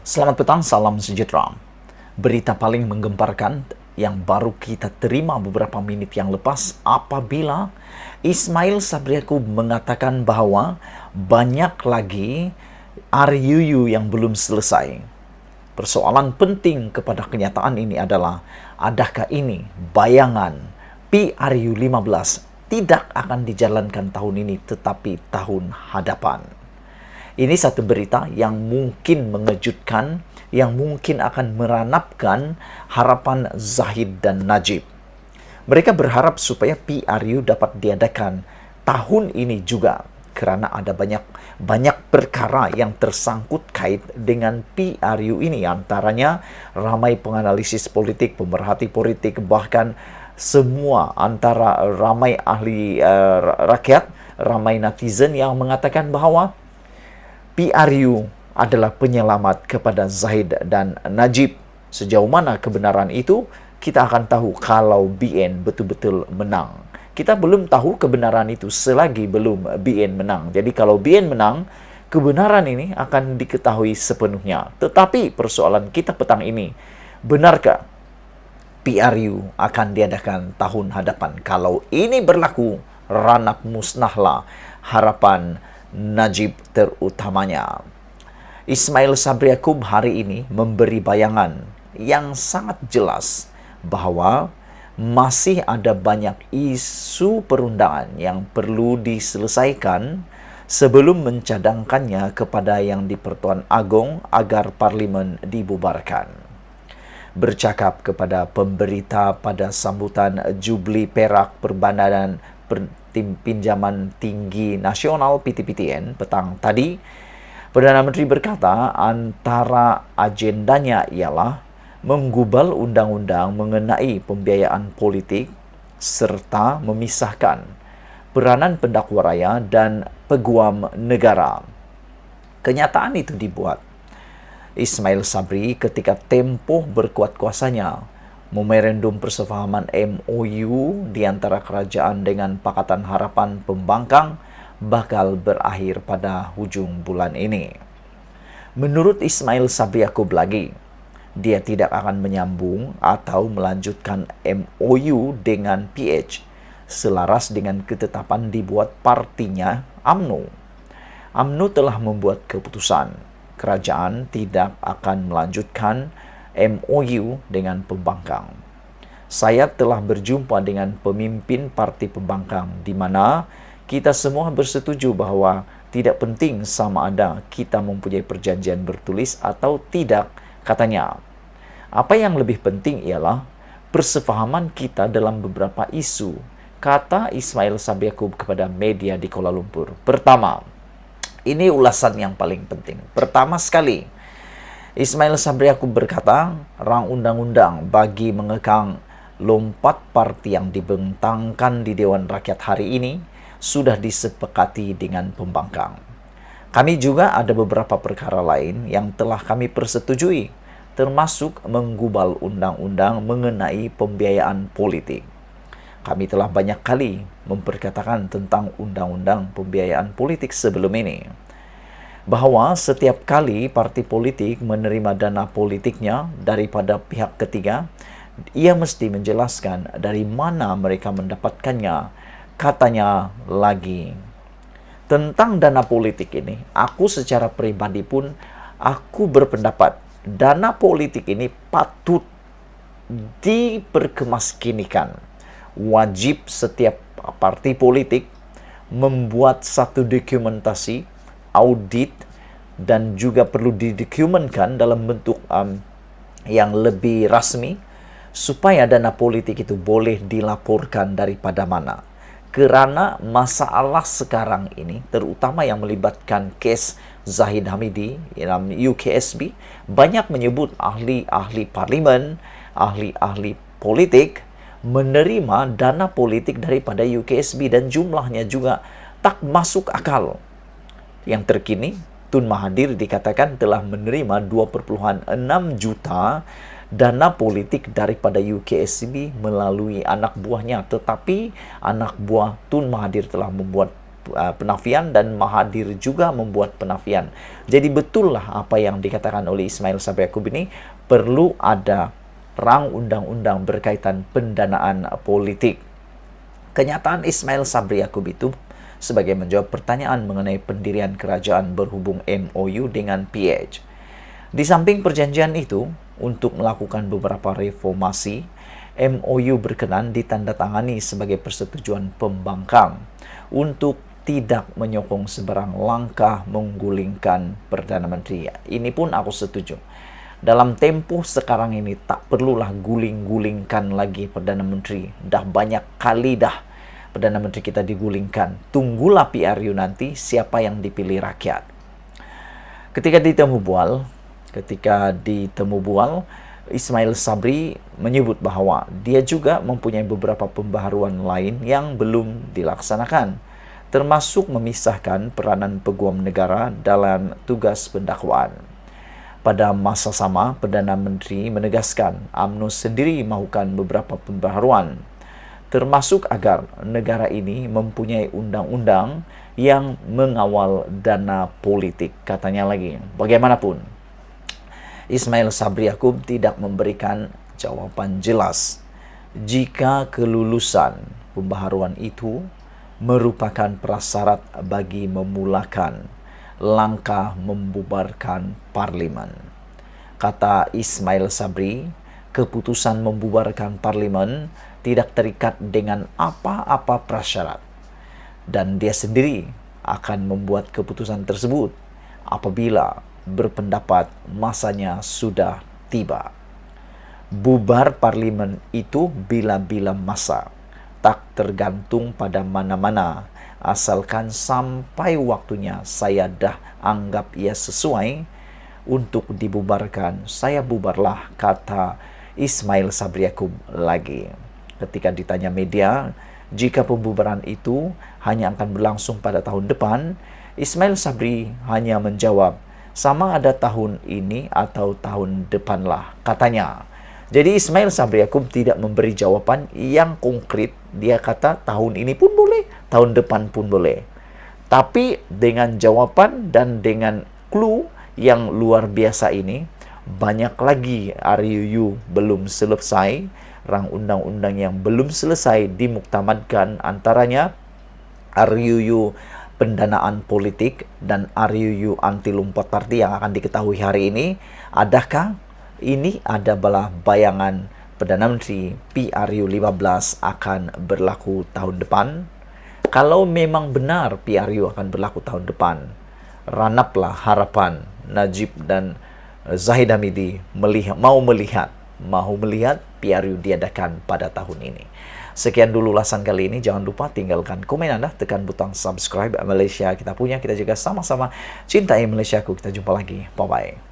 Selamat petang, salam sejahtera. Berita paling menggemparkan yang baru kita terima beberapa menit yang lepas apabila Ismail Sabri Yaakob mengatakan bahwa banyak lagi RUU yang belum selesai. Persoalan penting kepada kenyataan ini adalah, adakah ini bayangan PRU 15 tidak akan dijalankan tahun ini tetapi tahun hadapan? Ini satu berita yang mungkin mengejutkan, yang mungkin akan meranapkan harapan Zahid dan Najib. Mereka berharap supaya PRU dapat diadakan tahun ini juga, karena ada banyak perkara yang tersangkut kait dengan PRU ini. Antaranya ramai penganalisis politik, pemerhati politik, bahkan semua antara ramai ahli rakyat, ramai netizen yang mengatakan bahwa PRU adalah penyelamat kepada Zahid dan Najib. Sejauh mana kebenaran itu, kita akan tahu kalau BN betul-betul menang. Kita belum tahu kebenaran itu selagi belum BN menang. Jadi kalau BN menang, kebenaran ini akan diketahui sepenuhnya. Tetapi persoalan kita petang ini, benarkah PRU akan diadakan tahun hadapan? Kalau ini berlaku, ranak musnahlah harapan Najib terutamanya. Ismail Sabri Yaakob hari ini memberi bayangan yang sangat jelas bahwa masih ada banyak isu perundangan yang perlu diselesaikan sebelum mencadangkannya kepada yang di Pertuan Agong agar parlimen dibubarkan. Bercakap kepada pemberita pada sambutan Jubli Perak Perbandaran Pinjaman Tinggi Nasional (PTPTN) petang tadi, Perdana Menteri berkata antara agendanya ialah menggubal undang-undang mengenai pembiayaan politik serta memisahkan peranan pendakwa raya dan peguam negara. Kenyataan itu dibuat Ismail Sabri ketika Tempoh berkuat kuasanya memorandum persefahaman MOU di antara kerajaan dengan Pakatan Harapan Pembangkang bakal berakhir pada hujung bulan ini. Menurut Ismail Sabri Yaakob lagi, dia tidak akan menyambung atau melanjutkan MOU dengan PH selaras dengan ketetapan dibuat partinya UMNO. UMNO telah membuat keputusan kerajaan tidak akan melanjutkan MOU dengan Pembangkang. Saya telah berjumpa dengan pemimpin Parti Pembangkang di mana kita semua bersetuju bahwa tidak penting sama ada kita mempunyai perjanjian bertulis atau tidak, katanya. Apa yang lebih penting ialah persefahaman kita dalam beberapa isu, kata Ismail Sabri Yaakob kepada media di Kuala Lumpur. Pertama, ini ulasan yang paling penting. Pertama sekali, Ismail Sabri Yaakob berkata, rang undang-undang bagi mengekang lompat parti yang dibentangkan di Dewan Rakyat hari ini sudah disepakati dengan Pembangkang. Kami juga ada beberapa perkara lain yang telah kami persetujui, termasuk menggubal undang-undang mengenai pembiayaan politik. Kami telah banyak kali memperkatakan tentang undang-undang pembiayaan politik sebelum ini, bahwa setiap kali parti politik menerima dana politiknya daripada pihak ketiga, ia mesti menjelaskan dari mana mereka mendapatkannya. Katanya lagi, tentang dana politik ini, aku secara pribadi pun aku berpendapat dana politik ini patut diperkemaskinikan. Wajib setiap parti politik membuat satu dokumentasi audit dan juga perlu didokumenkan dalam bentuk yang lebih rasmi supaya dana politik itu boleh dilaporkan daripada mana. Kerana masalah sekarang ini, terutama yang melibatkan kes Zahid Hamidi dalam UKSB, banyak menyebut ahli-ahli parlimen, ahli-ahli politik menerima dana politik daripada UKSB dan jumlahnya juga tak masuk akal. Yang terkini, Tun Mahathir dikatakan telah menerima 2,6 juta dana politik daripada UKSB melalui anak buahnya, tetapi anak buah Tun Mahathir telah membuat penafian dan Mahathir juga membuat penafian. Jadi betullah apa yang dikatakan oleh Ismail Sabri Yaakob ini, perlu ada rang undang-undang berkaitan pendanaan politik. Kenyataan Ismail Sabri Yaakob itu sebagai menjawab pertanyaan mengenai pendirian kerajaan berhubung MOU dengan PH. Di samping perjanjian itu, untuk melakukan beberapa reformasi, MOU berkenan ditandatangani sebagai persetujuan pembangkang untuk tidak menyokong sebarang langkah menggulingkan Perdana Menteri. Ini pun aku setuju. Dalam tempoh sekarang ini tak perlulah guling-gulingkan lagi Perdana Menteri. Dah banyak kali dah Perdana Menteri kita digulingkan. Tunggulah PRU nanti siapa yang dipilih rakyat. Ketika ditemu bual, Ismail Sabri menyebut bahwa dia juga mempunyai beberapa pembaharuan lain yang belum dilaksanakan, termasuk memisahkan peranan peguam negara dalam tugas pendakwaan. Pada masa sama, Perdana Menteri menegaskan UMNO sendiri mahukan beberapa pembaharuan, termasuk agar negara ini mempunyai undang-undang yang mengawal dana politik. Katanya lagi, bagaimanapun, Ismail Sabri Yaakob tidak memberikan jawaban jelas jika kelulusan pembaharuan itu merupakan prasyarat bagi memulakan langkah membubarkan parlimen. Kata Ismail Sabri, keputusan membubarkan parlimen tidak terikat dengan apa-apa prasyarat, dan dia sendiri akan membuat keputusan tersebut apabila berpendapat masanya sudah tiba. Bubar parlimen itu bila-bila masa, tak tergantung pada mana-mana, asalkan sampai waktunya saya dah anggap ia sesuai untuk dibubarkan, saya bubarlah, kata Ismail Sabri Yaakob lagi. Ketika ditanya media jika pembubaran itu hanya akan berlangsung pada tahun depan, Ismail Sabri hanya menjawab, sama ada tahun ini atau tahun depanlah, katanya. Jadi Ismail Sabri Yaakob tidak memberi jawaban yang konkret. Dia kata tahun ini pun boleh, tahun depan pun boleh. Tapi dengan jawaban dan dengan clue yang luar biasa ini, banyak lagi RUU belum selesai, rang undang-undang yang belum selesai dimuktamadkan, antaranya RUU pendanaan politik dan RUU anti lompat parti yang akan diketahui hari ini. Adakah ini adalah bayangan Perdana Menteri PRU 15 akan berlaku tahun depan? Kalau memang benar PRU akan berlaku tahun depan, ranaplah harapan Najib dan Zahid Hamidi mau melihat PRU diadakan pada tahun ini. Sekian dulu ulasan kali ini. Jangan lupa tinggalkan komen Anda, tekan butang subscribe. Malaysia kita punya, kita juga sama-sama cintai Malaysiaku. Kita jumpa lagi. Bye-bye.